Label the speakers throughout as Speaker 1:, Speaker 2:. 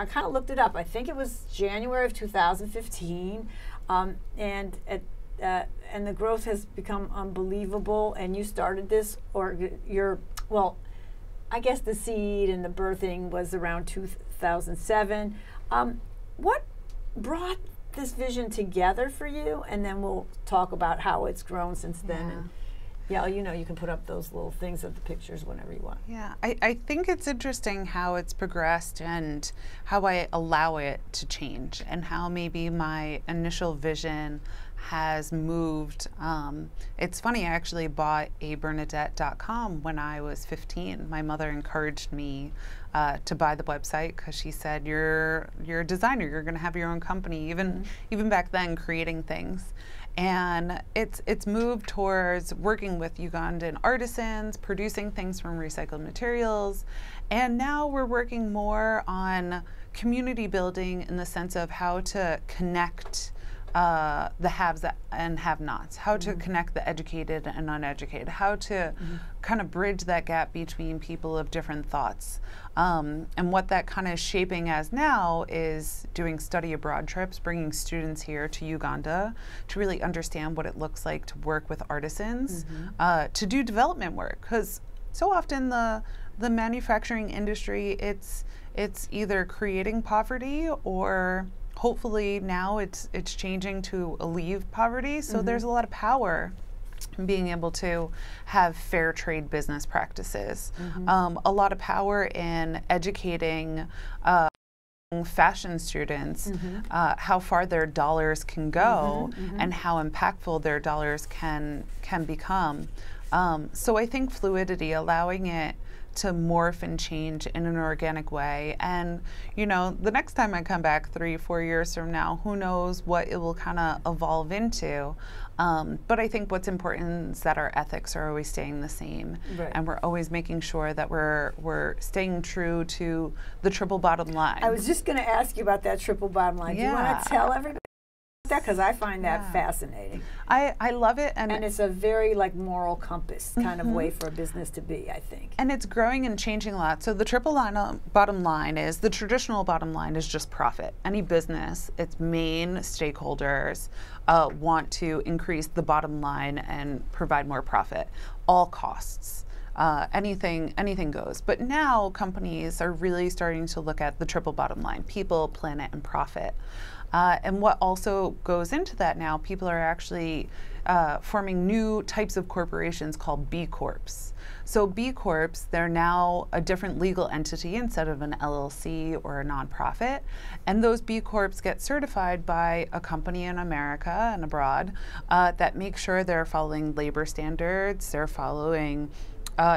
Speaker 1: I kind of looked it up. I think it was January of 2015, and the growth has become unbelievable. And you started this, or well, I guess the seed and the birthing was around 2007. What brought this vision together for you? And then we'll talk about how it's grown since then. And, yeah, you know, you can put up those little things of the pictures whenever you want.
Speaker 2: Yeah, I think it's interesting how it's progressed and how I allow it to change, and how maybe my initial vision has moved. It's funny, I actually bought abernadette.com when I was 15. My mother encouraged me to buy the website because she said, you're a designer, you're going to have your own company, even back then, creating things. And it's moved towards working with Ugandan artisans, producing things from recycled materials, and now we're working more on community building in the sense of how to connect the haves and have-nots, how to connect the educated and uneducated, how to kind of bridge that gap between people of different thoughts. And what that kind of is shaping as now is doing study abroad trips, bringing students here to Uganda to really understand what it looks like to work with artisans, to do development work, because so often the manufacturing industry, it's either creating poverty, or hopefully now it's changing to alleviate poverty. So there's a lot of power in being able to have fair trade business practices. A lot of power in educating fashion students how far their dollars can go and how impactful their dollars can become. So I think fluidity, allowing it to morph and change in an organic way. And, you know, the next time I come back 3-4 years from now, who knows what it will kind of evolve into. But I think what's important is that our ethics are always staying the same. And we're always making sure that we're staying true to the triple bottom line.
Speaker 1: I was just going to ask you about that triple bottom line. Do you want to tell everybody that? Because I find that fascinating.
Speaker 2: I love it. And
Speaker 1: it's a very like moral compass kind of way for a business to be, I think.
Speaker 2: And it's growing and changing a lot. So the triple bottom line is, the traditional bottom line is just profit. Any business, its main stakeholders want to increase the bottom line and provide more profit, all costs. Anything goes. But now companies are really starting to look at the triple bottom line: people, planet, and profit. And what also goes into that now, people are actually forming new types of corporations called B Corps. So B Corps, they're now a different legal entity instead of an LLC or a nonprofit. And those B Corps get certified by a company in America and abroad that makes sure they're following labor standards, they're following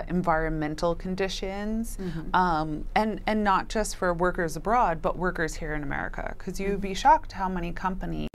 Speaker 2: environmental conditions, and not just for workers abroad, but workers here in America. Because you'd be shocked how many companies